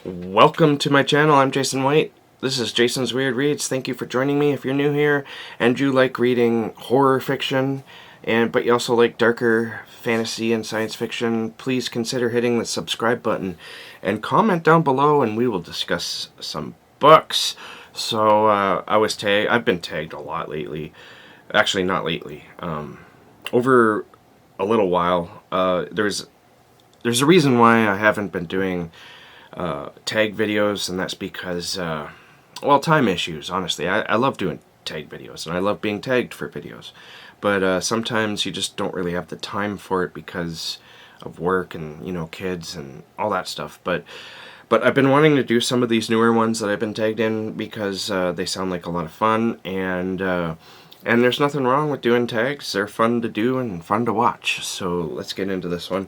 Welcome to my channel. I'm Jason White. This is Jason's Weird Reads. Thank you for joining me. If you're new here and you like reading horror fiction, but you also like darker fantasy and science fiction, please consider hitting the subscribe button and comment down below and we will discuss some books. So I've been tagged a lot lately. Actually, not lately. Over a little while. There's a reason why I haven't been doing tag videos, and that's because, time issues, honestly. I love doing tag videos, and I love being tagged for videos, but sometimes you just don't really have the time for it because of work and, kids and all that stuff. But I've been wanting to do some of these newer ones that I've been tagged in because they sound like a lot of fun, and there's nothing wrong with doing tags. They're fun to do and fun to watch. So let's get into this one.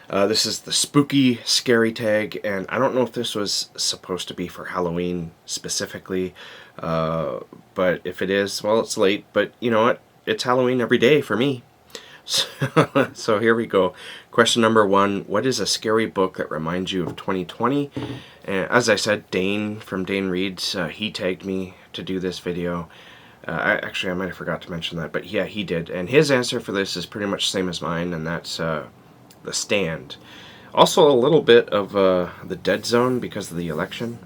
This is the spooky, scary tag, and I don't know if this was supposed to be for Halloween specifically, but if it is, well, it's late, but you know what? It's Halloween every day for me. So here we go. Question number 1, what is a scary book that reminds you of 2020? And as I said, Dane from Dane Reads, he tagged me to do this video. I might have forgot to mention that, but yeah, he did. And his answer for this is pretty much the same as mine, and that's The Stand. Also a little bit of The Dead Zone because of the election.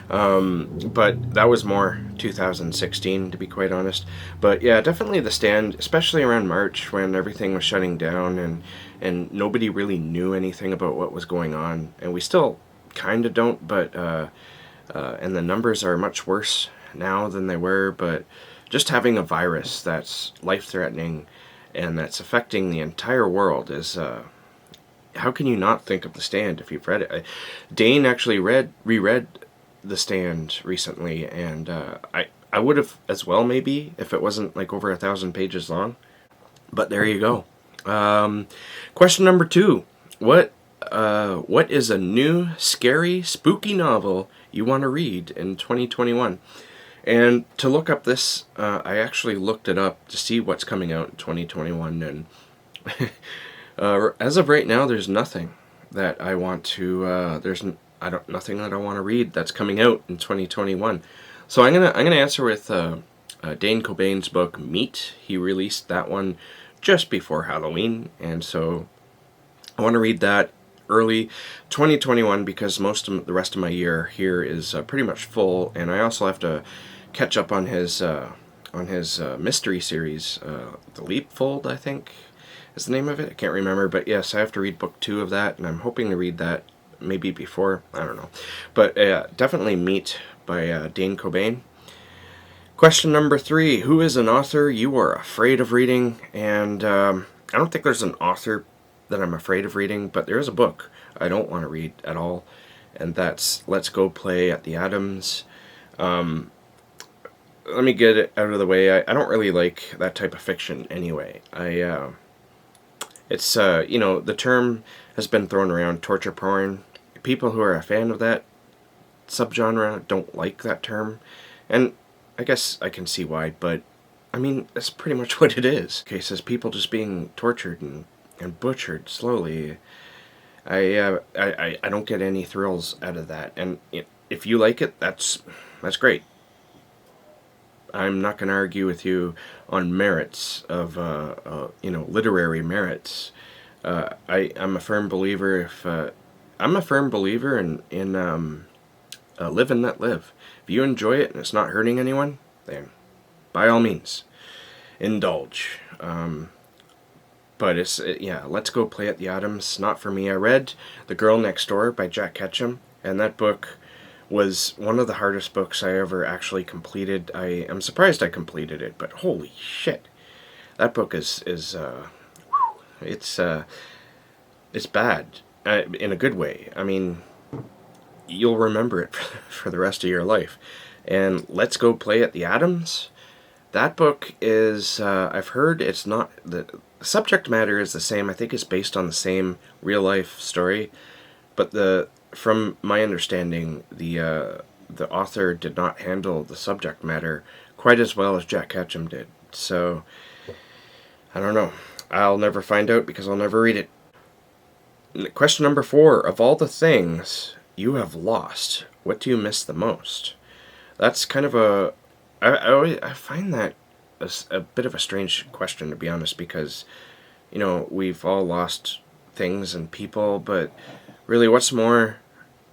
But that was more 2016, to be quite honest. But yeah, definitely The Stand, especially around March when everything was shutting down and nobody really knew anything about what was going on. And we still kind of don't, but and the numbers are much worse now than they were, but just having a virus that's life-threatening and that's affecting the entire world is, how can you not think of The Stand if you've read it? Dane actually reread The Stand recently, and I would have as well, maybe, if it wasn't like over 1,000 pages long. But there you go. Question number 2. What is a new, scary, spooky novel you want to read in 2021? And to look up this, I actually looked it up to see what's coming out in 2021, and as of right now, there's nothing that I want to. Nothing that I want to read that's coming out in 2021. So I'm gonna answer with Dane Cobain's book Meat. He released that one just before Halloween, and so I want to read that early 2021 because most of the rest of my year here is pretty much full, and I also have to catch up on his mystery series, The Leapfold, I think is the name of it. I can't remember, but yes, I have to read book 2 of that, and I'm hoping to read that maybe before, I don't know. But definitely Meat by Dane Cobain. Question number 3, who is an author you are afraid of reading? And I don't think there's an author that I'm afraid of reading, but there is a book I don't want to read at all, and that's Let's Go Play at the Adams. Let me get it out of the way. I don't really like that type of fiction anyway. It's the term has been thrown around, torture porn. People who are a fan of that subgenre don't like that term, and I guess I can see why, but I mean, that's pretty much what it is. Cases, people just being tortured and butchered slowly. I don't get any thrills out of that, and if you like it, that's great. I'm not going to argue with you on merits of literary merits. I'm a firm believer in live and let live. If you enjoy it and it's not hurting anyone, then by all means indulge. But Let's Go Play at the Adams, not for me. I read The Girl Next Door by Jack Ketchum, and that book was one of the hardest books I ever actually completed. I am surprised I completed it, but holy shit, that book is it's bad in a good way. I mean, you'll remember it for the rest of your life. And Let's Go Play at the Adams, that book is, I've heard it's not, the subject matter is the same. I think it's based on the same real life story, but from my understanding, the author did not handle the subject matter quite as well as Jack Ketchum did. So I don't know. I'll never find out because I'll never read it. Question number 4. Of all the things you have lost, what do you miss the most? That's kind of a... I find that a bit of a strange question, to be honest, because, we've all lost things and people, but really what's more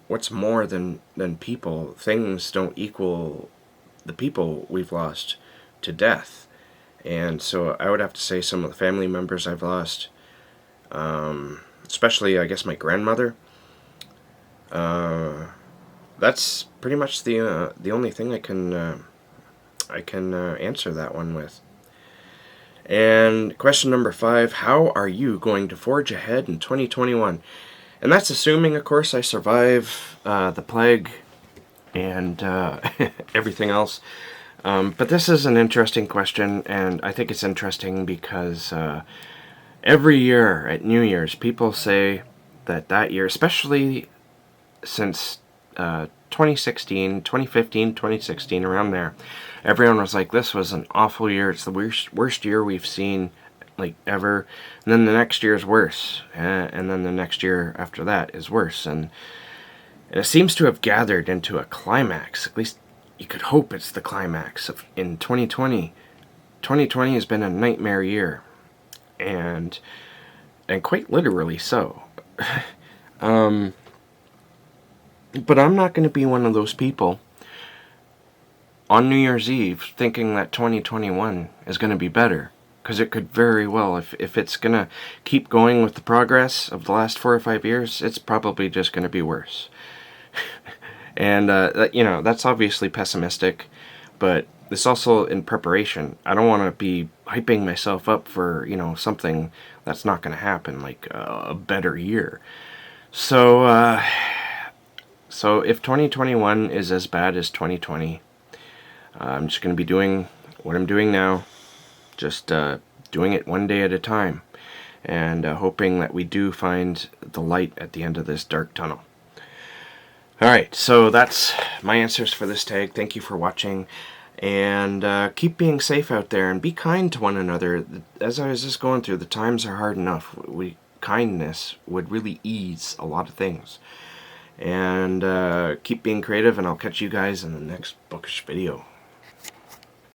than people? Things don't equal the people we've lost to death. And so I would have to say some of the family members I've lost, especially, I guess, my grandmother. That's pretty much the only thing I can answer that one with. And question number 5, how are you going to forge ahead in 2021? And that's assuming, of course, I survive the plague and everything else. But this is an interesting question, and I think it's interesting because every year at New Year's, people say that year, especially since 2016, 2015, 2016, around there, everyone was like, this was an awful year. It's the worst year we've seen, like, ever. And then the next year is worse. And then the next year after that is worse. And it seems to have gathered into a climax. At least you could hope it's the climax in 2020. 2020 has been a nightmare year. And quite literally so. But I'm not going to be one of those people on New Year's Eve thinking that 2021 is going to be better. Because it could very well, if it's going to keep going with the progress of the last 4 or 5 years, it's probably just going to be worse. And, that's obviously pessimistic, but it's also in preparation. I don't want to be hyping myself up for, something that's not going to happen, like a better year. So if 2021 is as bad as 2020, I'm just going to be doing what I'm doing now, just doing it one day at a time, and hoping that we do find the light at the end of this dark tunnel. Alright, so that's my answers for this tag. Thank you for watching, and keep being safe out there, and be kind to one another. As I was just going through, the times are hard enough. Kindness would really ease a lot of things. And keep being creative, and I'll catch you guys in the next bookish video.